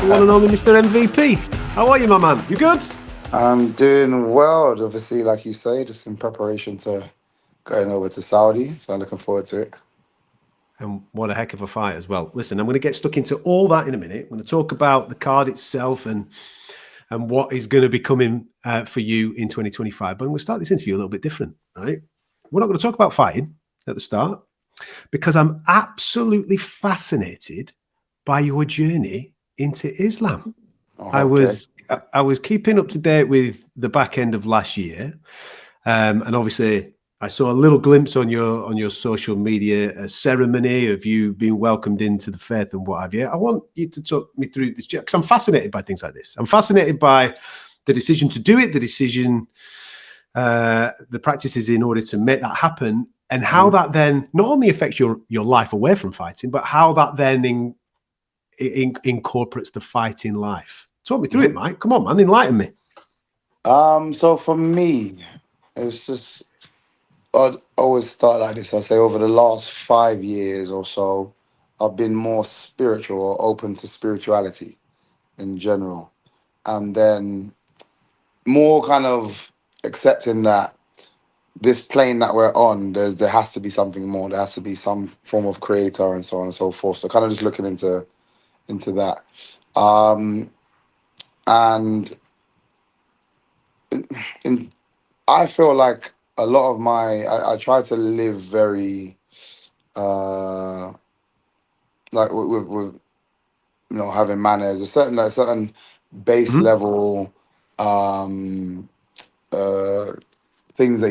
the one and only Mr. MVP. How are you, my man? You good? I'm doing well. Obviously, like you say, just in preparation to going over to Saudi. So I'm looking forward to it. And what a heck of a fight as well. Listen, I'm going to get stuck into all that in a minute. I'm going to talk about the card itself and what is going to be coming for you in 2025. But I'm going to start this interview a little bit different, right? We're not going to talk about fighting at the start because I'm absolutely fascinated by your journey into Islam. Oh, I okay. was keeping up to date with the back end of last year, and obviously I saw a little glimpse on your social media ceremony of you being welcomed into the faith and what have you. I want you to talk me through this because I'm fascinated by things like this. I'm fascinated by the decision to do it, the decision, the practices in order to make that happen, and how that then not only affects your life away from fighting, but how that then incorporates the fighting life. Talk me through it, Mike. Come on, man, enlighten me. So for me, it's just I'd always start like this. I say over the last 5 years or so, I've been more spiritual or open to spirituality in general, and then more kind of accepting that this plane that we're on, there has to be something more. There has to be some form of creator and so on and so forth. So kind of just looking into that. Um, and in, I feel like a lot of I try to live very uh like with having manners, a certain base Mm-hmm. level um uh things that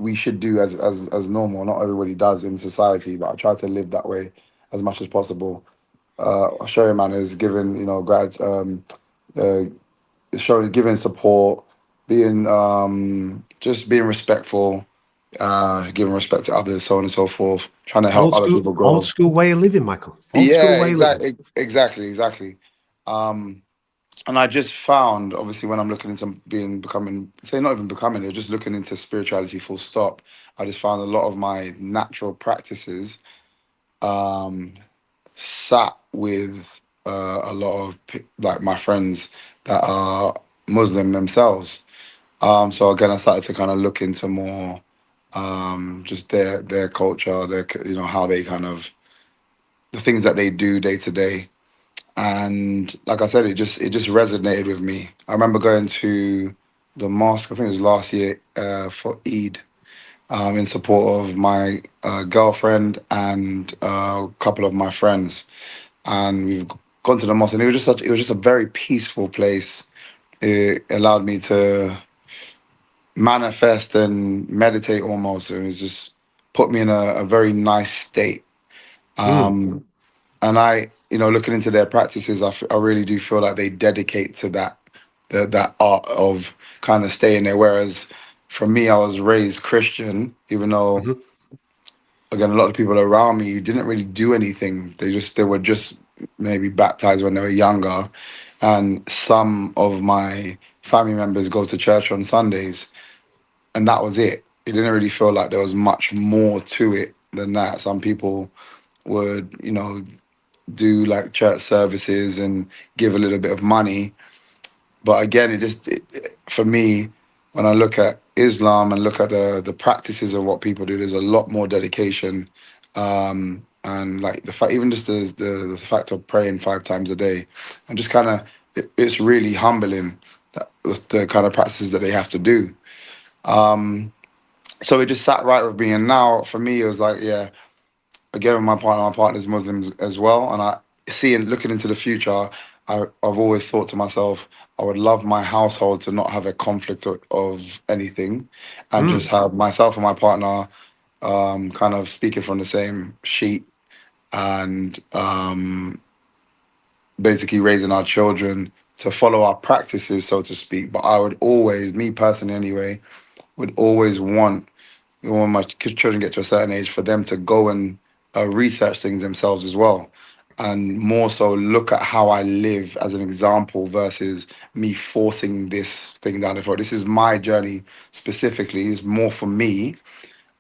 we should do as normal. Not everybody does in society, but I try to live that way as much as possible. Showing manners, giving uh, showing giving support, being just being respectful, giving respect to others, so on and so forth, trying to help other people Old grow. school way of living, Michael. Old school Yeah, way of living. exactly. Um, and I just found, obviously, when I'm looking into becoming, say not even becoming it, just looking into spirituality full stop, I just found a lot of my natural practices um, sat with a lot of like my friends that are Muslim themselves. So again, I started to kind of look into more just their culture, how they kind of the things that they do day to day. And like I said, it just resonated with me. I remember going to the mosque. I think it was last year for Eid, in support of my girlfriend and a couple of my friends. And we've gone to the mosque, and it was just a very peaceful place. It allowed me to manifest and meditate almost. It was just put me in a very nice state. Mm. And looking into their practices, I really do feel like they dedicate to that art of kind of staying there. Whereas for me, I was raised Christian, even though Mm-hmm. again a lot of people around me didn't really do anything. They were just maybe baptized when they were younger, and some of my family members go to church on Sundays, and that was it. It didn't really feel like there was much more to it than that. Some people would, do like church services and give a little bit of money. But again, for me, when I look at Islam and look at the practices of what people do, there's a lot more dedication. And like the fact, even just the fact of praying 5 times a day, and just kind of, it's really humbling that with the kind of practices that they have to do. So it just sat right with me. And now for me, it was like, yeah, again with my partner's Muslims as well, and I see and looking into the future, I've always thought to myself, I would love my household to not have a conflict of anything, and just Mm. have myself and my partner kind of speaking from the same sheet, and basically raising our children to follow our practices, so to speak. But I would always, me personally anyway, would always want when my children get to a certain age for them to go and research things themselves as well, and more so look at how I live as an example versus me forcing this thing down the throat. This is my journey specifically. It's more for me,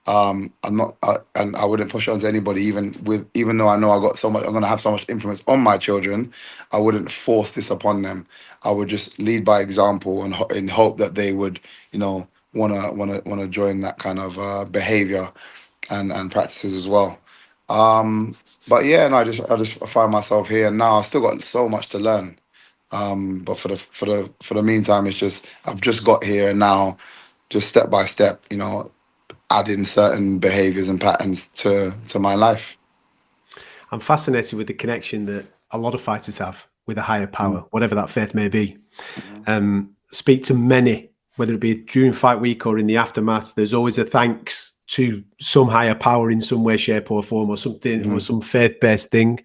I'm not, and I wouldn't push it onto anybody, even though I know I'm going to have so much influence on my children. I wouldn't force this upon them. I would just lead by example and in hope that they would, wanna join that kind of behavior and practices as well. But yeah, and I just find myself here now. I've still got so much to learn. But for the meantime, it's just I've just got here, and now just step by step, adding certain behaviors and patterns to my life. I'm fascinated with the connection that a lot of fighters have with a higher power, Mm-hmm. whatever that faith may be. Speak to many, whether it be during fight week or in the aftermath, there's always a thanks to some higher power in some way, shape or form, or something, or some faith-based thing.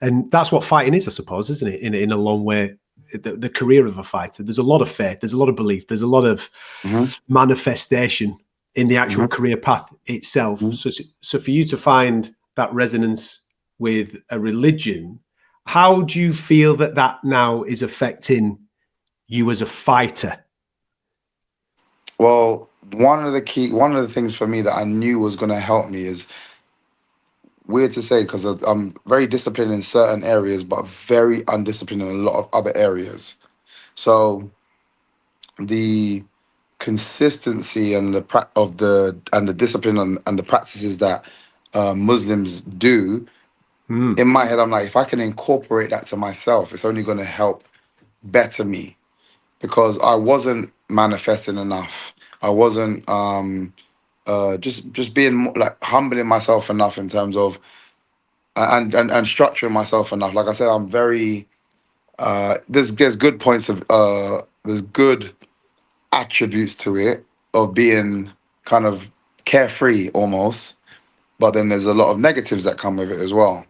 And that's what fighting is, I suppose, isn't it? In a long way, the career of a fighter, there's a lot of faith, there's a lot of belief, there's a lot of manifestation in the actual career path itself. So for you to find that resonance with a religion, how do you feel that now is affecting you as a fighter? Well, one of the things for me that I knew was going to help me is weird to say because I'm very disciplined in certain areas, but very undisciplined in a lot of other areas. So the consistency and the discipline and the practices that Muslims do, in my head, I'm like, if I can incorporate that to myself, it's only going to help better me because I wasn't manifesting enough. I wasn't just being like humbling myself enough in terms of and structuring myself enough. Like I said, I'm very there's good points of there's good attributes to it of being kind of carefree almost, but then there's a lot of negatives that come with it as well.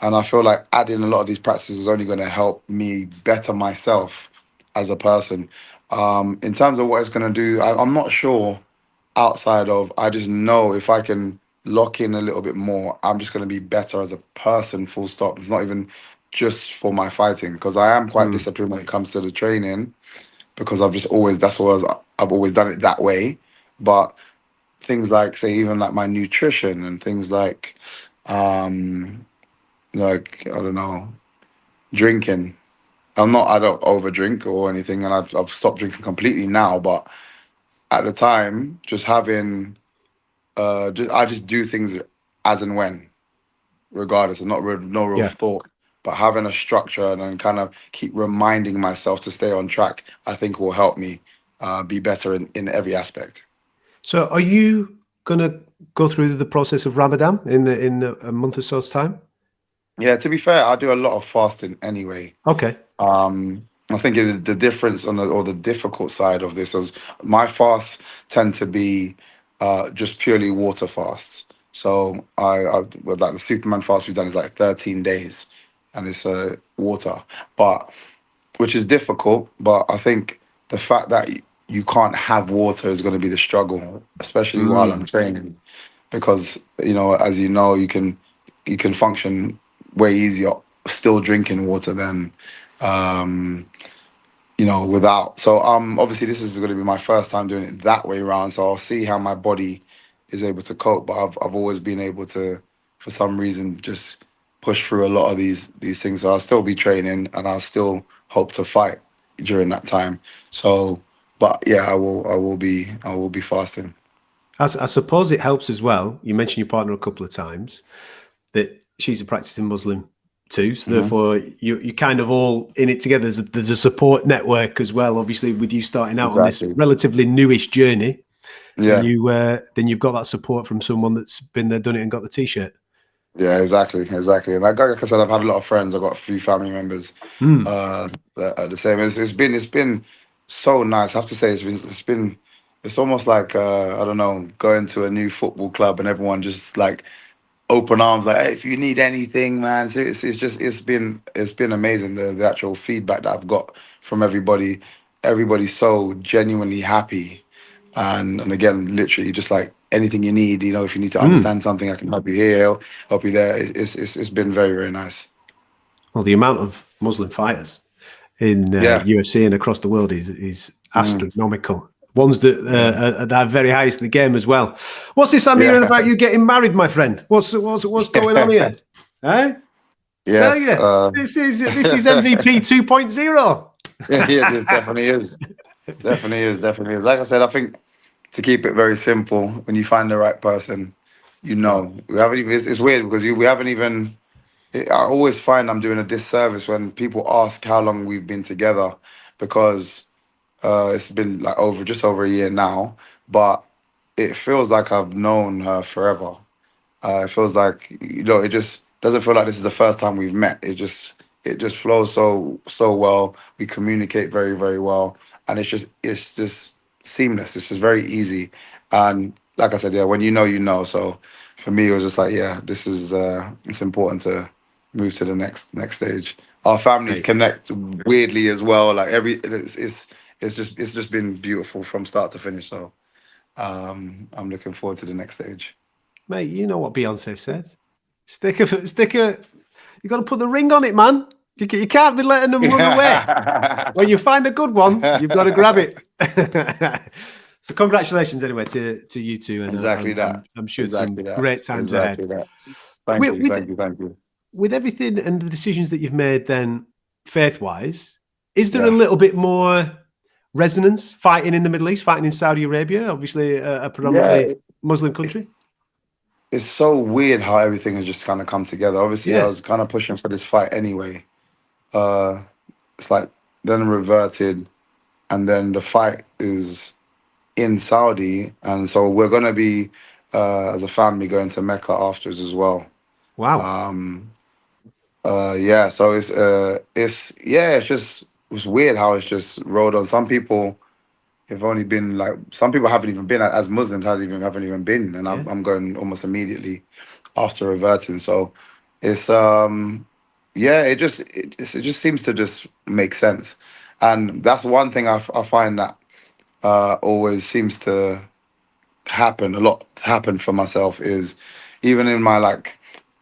And I feel like adding a lot of these practices is only going to help me better myself as a person. In terms of what it's going to do, I'm not sure outside of, I just know if I can lock in a little bit more, I'm just going to be better as a person, full stop. It's not even just for my fighting because I am quite disciplined when it comes to the training because I've always done it that way. But things like, say, even like my nutrition and things like I don't know, drinking. I don't over drink or anything, and I've stopped drinking completely now. But at the time, just having, I just do things as and when, regardless, and no real Yeah. thought. But having a structure and then kind of keep reminding myself to stay on track, I think will help me be better in every aspect. So are you going to go through the process of Ramadan in a month or so's time? Yeah, to be fair, I do a lot of fasting anyway. Okay. I think the difference or the difficult side of this is my fasts tend to be just purely water fasts. So well, like the Superman fast we've done is like 13 days, and it's water, but which is difficult. But I think the fact that you can't have water is going to be the struggle, especially while I'm training, because as you can function way easier still drinking water than without. So obviously this is going to be my first time doing it that way around. So I'll see how my body is able to cope. But I've always been able to, for some reason, just push through a lot of these things. So I'll still be training and I'll still hope to fight during that time. So, but yeah, I will be fasting. I suppose it helps as well. You mentioned your partner a couple of times, that she's a practicing Muslim too. So Hmm. therefore, you're kind of all in it together. There's a support network as well. Obviously, with you starting out on this Exactly. relatively newish journey, then Yeah. you've got that support from someone that's been there, done it, and got the t-shirt. Yeah, exactly. And like I said, I've had a lot of friends. I've got a few family members that are the same. It's been so nice. I have to say, it's almost like I don't know, going to a new football club and everyone just like open arms, like, hey, if you need anything, man. So it's been amazing. The actual feedback that I've got from everybody. Everybody's so genuinely happy, and again, literally just like anything you need. If you need to understand something, I can help you here, help you there. It's been very, very nice. Well, the amount of Muslim fighters in Yeah. UFC and across the world is Mm. astronomical. ones that are very highest in the game as well. What's this I'm hearing about you getting married, my friend? What's going on here? Eh? Yes. Tell you, this is MVP 2.0. Yeah, this definitely is. Definitely is. Like I said, I think to keep it very simple, when you find the right person, we haven't even. It's weird because we haven't even. I always find I'm doing a disservice when people ask how long we've been together, because it's been like just over a year now, but it feels like I've known her forever. It feels like, it just doesn't feel like this is the first time we've met. It just flows so well. We communicate very, very well, and it's just seamless. It's just very easy. And like I said, yeah, when you know. So for me, it was just like, yeah, this is it's important to move to the next stage. Our families connect weirdly as well. Like it's just been beautiful from start to finish. So I'm looking forward to the next stage. Mate, you know what Beyonce said. Stick a. You got to put the ring on it, man. You can't be letting them run away. When you find a good one, you've got to grab it. So congratulations anyway to you two, and Exactly that. I'm sure Exactly some that. great times Exactly ahead. that. Thank you. With everything and the decisions that you've made, then faith-wise, is there a Yeah. little bit more resonance fighting in the Middle East, fighting in Saudi Arabia, obviously a predominantly Muslim country? It's so weird how everything has just kind of come together. Obviously, I was kind of pushing for this fight anyway. It's like then reverted, and then the fight is in Saudi, and so we're gonna be as a family going to Mecca afterwards as well. Wow. Yeah, so it's weird how it's just rolled on. Some people have only been like, some people haven't even been, as Muslims haven't even been, and I'm going almost immediately after reverting. So it's it just seems to just make sense, and that's one thing I find that always seems to happen for myself is, even in my like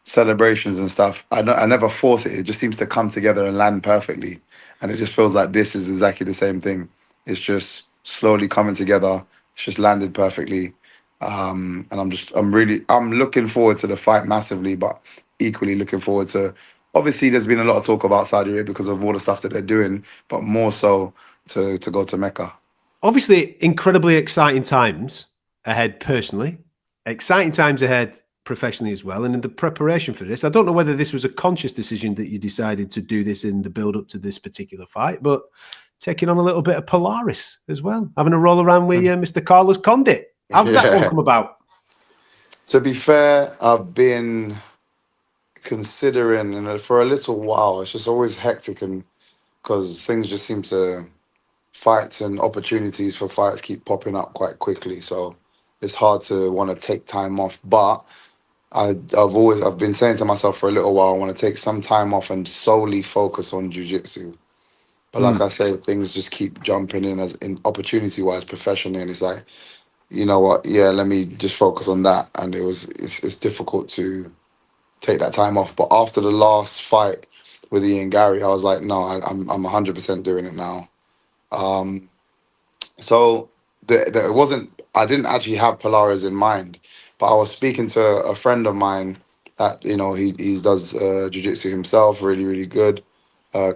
celebrations and stuff, I never force it. It just seems to come together and land perfectly, and it just feels like this is exactly the same thing. It's just slowly coming together. It's just landed perfectly, and I'm looking forward to the fight massively, but equally looking forward to. Obviously, there's been a lot of talk about Saudi Arabia because of all the stuff that they're doing, but more so to go to Mecca. Obviously, incredibly exciting times ahead personally, exciting times ahead professionally as well. And in the preparation for this, I don't know whether this was a conscious decision that you decided to do this in the build up to this particular fight, but taking on a little bit of Polaris as well, having a roll around with Mr. Carlos Condit. How did that one come about? To be fair, I've been considering, and for a little while, it's just always hectic, and because things just seem to, fights and opportunities for fights keep popping up quite quickly, so it's hard to want to take time off. But I've been saying to myself for a little while, I want to take some time off and solely focus on jiu-jitsu. But like I say, things just keep jumping in opportunity wise professionally, and it's like, you know what, yeah, let me just focus on that. And it's difficult to take that time off. But after the last fight with Ian Garry, I was like, no, I'm 100% doing it now. So it wasn't. I didn't actually have Polaris in mind, but I was speaking to a friend of mine that, he does jiu-jitsu himself, really really good,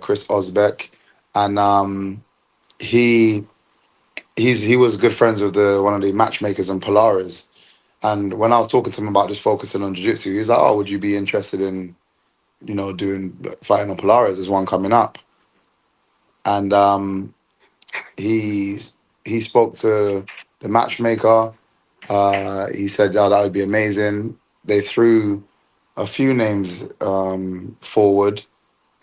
Chris Osbeck, and he was good friends with the one of the matchmakers in Polaris. And when I was talking to him about just focusing on jiu-jitsu, he was like, "Oh, would you be interested in, doing fighting on Polaris? There's one coming up." And he he spoke to the matchmaker. He said, "Oh, that would be amazing." They threw a few names forward,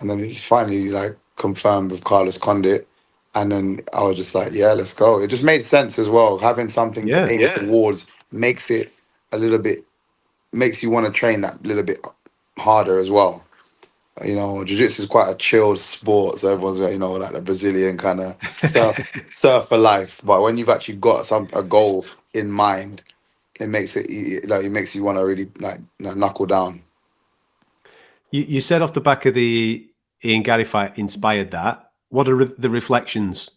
and then he finally like confirmed with Carlos Condit. And then I was just like, "Yeah, let's go." It just made sense as well. Having something to aim towards makes it a little bit, makes you want to train that little bit harder as well. Jiu-jitsu is quite a chilled sport, so everyone's got, like the Brazilian kind of surfer life. But when you've actually got a goal in mind, it makes you want to really like knuckle down. You said off the back of the Ian Garry fight inspired that. What are the reflections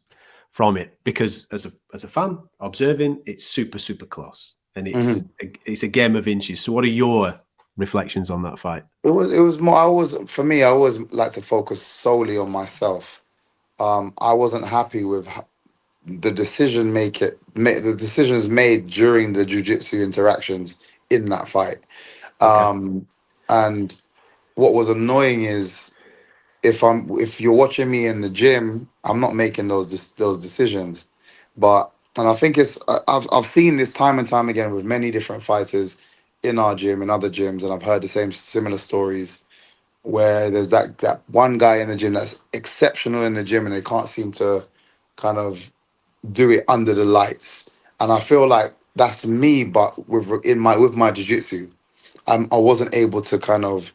from it? Because as a fan observing, it's super, super close. And it's a game of inches. So what are your reflections on that fight? It was more. I always like to focus solely on myself. I wasn't happy with the the decisions made during the jiu-jitsu interactions in that fight. And what was annoying is if you're watching me in the gym, I'm not making those decisions. And I think I've seen this time and time again with many different fighters in our gym and other gyms, and I've heard the similar stories where there's that one guy in the gym that's exceptional in the gym and they can't seem to kind of do it under the lights. And I feel like that's me, but with my jiu-jitsu, I wasn't able to kind of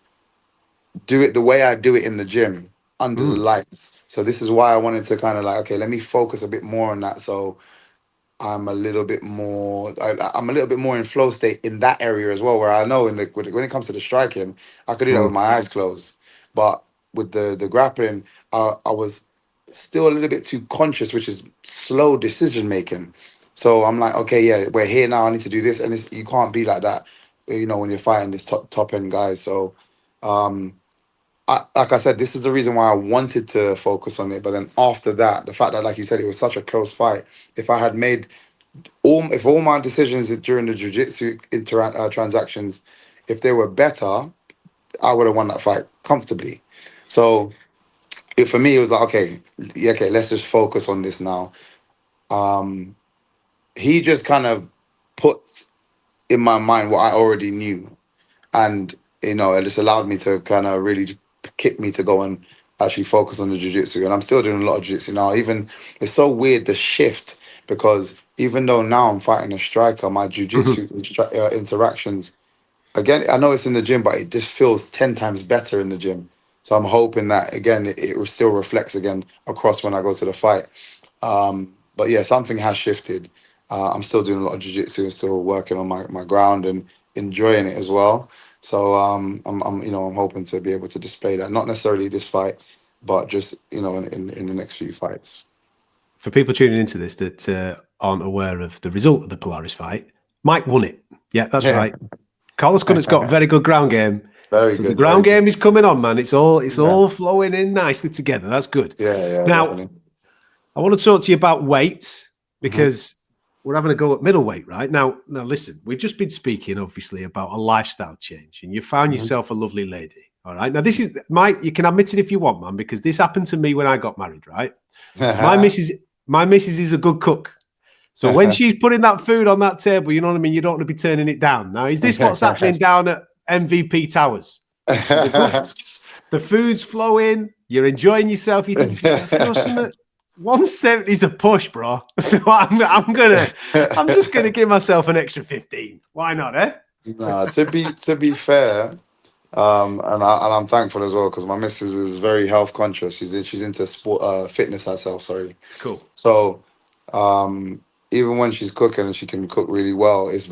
do it the way I do it in the gym under the lights. So this is why I wanted to kind of like, okay, let me focus a bit more on that. So I'm a little bit more, I'm a little bit more in flow state in that area as well, where I know when it comes to the striking, I could do that with my eyes closed. But with the grappling, I was still a little bit too conscious, which is slow decision making. So I'm like, okay, yeah, we're here now. I need to do this, and you can't be like that, when you're fighting this top end guys. So, like I said, this is the reason why I wanted to focus on it. But then after that, the fact that, like you said, it was such a close fight. If I had made if all my decisions during the jiu-jitsu transactions, if they were better, I would have won that fight comfortably. So for me, it was like, okay, yeah, okay, let's just focus on this now. He just kind of put in my mind what I already knew, and it just allowed me to kind of really kick me to go and actually focus on the jiu-jitsu. And I'm still doing a lot of jiu-jitsu now. Even it's so weird, the shift, because even though now I'm fighting a striker, my jiu-jitsu interactions, again, I know it's in the gym, but it just feels 10 times better in the gym. So I'm hoping that, again, it still reflects again across when I go to the fight. But yeah, something has shifted. I'm still doing a lot of jiu-jitsu and still working on my ground and enjoying it as well. So I'm hoping to be able to display that, not necessarily this fight, but just in the next few fights. For people tuning into this that aren't aware of the result of the Polaris fight, Mike won it. Yeah, that's right. Carlos Condit's got a very good ground game. Very good. The ground game is coming on, man. It's all flowing in nicely together. That's good. Yeah. Now, Definitely. I want to talk to you about weight because we're having a go at middleweight, right? Now, listen, we've just been speaking, obviously, about a lifestyle change, and you found yourself a lovely lady. All right. Now, this is Mike. You can admit it if you want, man, because this happened to me when I got married, right? My missus is a good cook. So when she's putting that food on that table, you know what I mean? You don't want to be turning it down. Now, is this what's happening down at MVP Towers? The food's flowing. You're enjoying yourself. You think to yourself, 170 is a push, bro. So I'm just gonna give myself an extra 15. Why not, eh? No, to be fair, and I'm thankful as well, because my missus is very health conscious. She's into sport, fitness herself. Sorry. Cool. So, even when she's cooking and she can cook really well, it's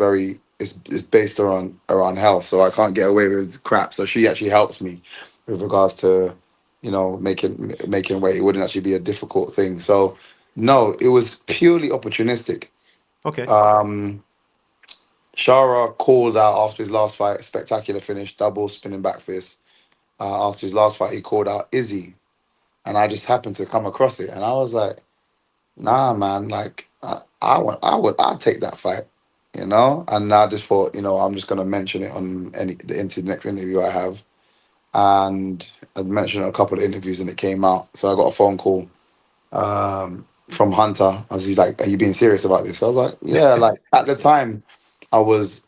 based around health. So I can't get away with crap. So she actually helps me with regards to making weight. It wouldn't actually be a difficult thing. So no, it was purely opportunistic. Okay. Shara called out after his last fight, spectacular finish, double spinning back fist. After his last fight, he called out Izzy, and I just happened to come across it, and I was like, "Nah, man, like I'd take that fight, And I just thought, I'm just gonna mention it on the next interview I have, and I mentioned a couple of interviews, and it came out. So I got a phone call from Hunter, as he's like, "Are you being serious about this?" I was like, "Yeah." Like at the time, I was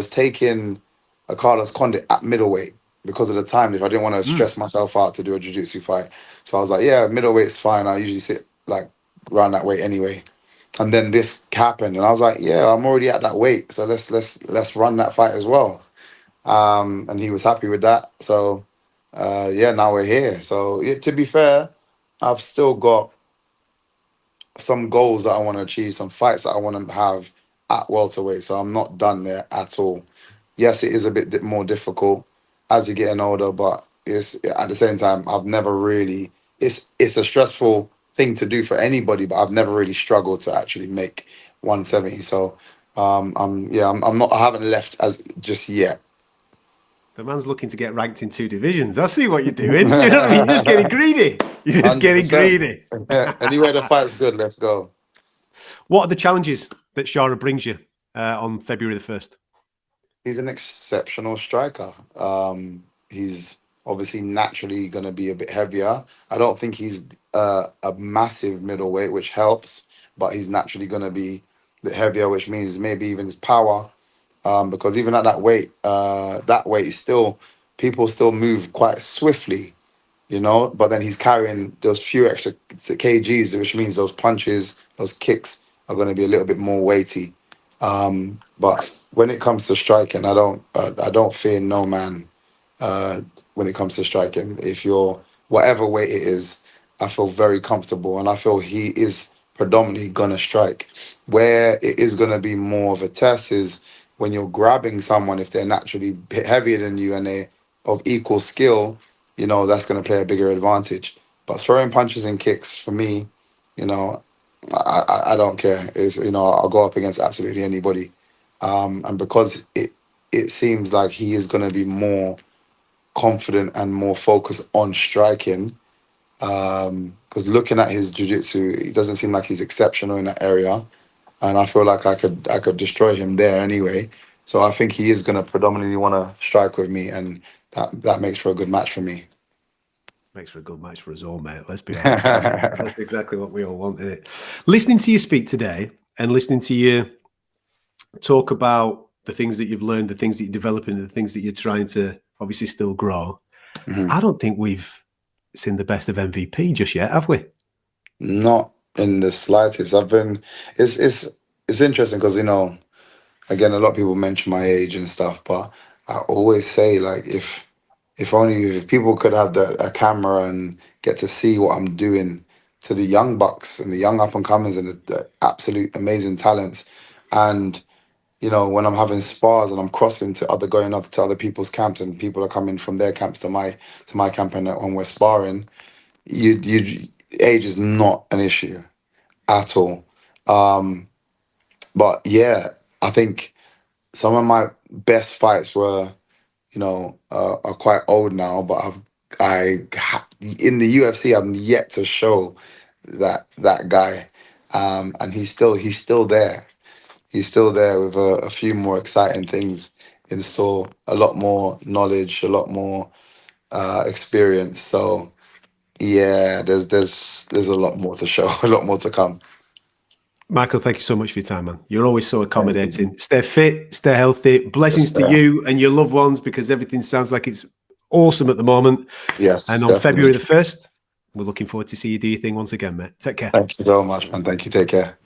taking a Carlos Condit at middleweight because of the time. If I didn't want to stress myself out to do a jiu-jitsu fight, so I was like, "Yeah, middleweight's fine. I usually sit like around that weight anyway." And then this happened, and I was like, "Yeah, I'm already at that weight, so let's run that fight as well." And he was happy with that. So now we're here. So to be fair, I've still got some goals that I want to achieve, some fights that I want to have at welterweight. So I'm not done there at all. Yes, it is a bit more difficult as you're getting older, but it's at the same time, I've never really. It's a stressful thing to do for anybody, but I've never really struggled to actually make 170. So I'm not, I haven't left as just yet. The man's looking to get ranked in 2 divisions. I see what you're doing. You know what I mean? You're just getting greedy. You're just getting 100%. greedy. Anywhere the fight's good, let's go. What are the challenges that Shara brings you on February the 1st? He's an exceptional striker. He's obviously naturally going to be a bit heavier. I don't think he's a massive middleweight, which helps, but he's naturally going to be a bit heavier, which means maybe even his power. Because even at that weight is still, people still move quite swiftly, you know, but then he's carrying those few extra kgs, which means those punches, those kicks are going to be a little bit more weighty. But when it comes to striking, I don't fear no man. When it comes to striking, if you're whatever weight it is, I feel very comfortable, and I feel he is predominantly gonna strike. Where it is gonna be more of a test is when you're grabbing someone, if they're naturally a bit heavier than you and they're of equal skill, you know, that's gonna play a bigger advantage. But throwing punches and kicks, for me, you know, I don't care. It's, you know, I'll go up against absolutely anybody. And because it seems like he is going to be more confident and more focused on striking, because looking at his jiu-jitsu, it doesn't seem like he's exceptional in that area, and I feel like I could destroy him there anyway. So I think he is going to predominantly want to strike with me, and that makes for a good match for me. Makes for a good match for us all, mate. Let's be honest. That's exactly what we all want, isn't it? Listening to you speak today and listening to you talk about the things that you've learned, the things that you're developing, the things that you're trying to obviously still grow, I don't think we've seen the best of MVP just yet, have we? Not in the slightest. It's interesting because, you know, again, a lot of people mention my age and stuff, but I always say, like, if people could have a camera and get to see what I'm doing to the young bucks and the young up and comers and the absolute amazing talents, and you know, when I'm having spars and I'm crossing going up to other people's camps and people are coming from their camps to my camp, and when we're sparring, you age is not an issue at all. But yeah, I think some of my best fights were, you know, are quite old now, but in the UFC, I'm yet to show that guy, and he's still there. He's still there with a few more exciting things in store, a lot more knowledge, a lot more experience. So yeah, there's a lot more to show, a lot more to come. Michael, thank you so much for your time, man. You're always so accommodating. Stay fit, stay healthy. Blessings to you and your loved ones, because everything sounds like it's awesome at the moment. Yes. And on February the 1st, we're looking forward to see you do your thing once again, mate. Take care. Thank you so much, man. Thank you. Take care.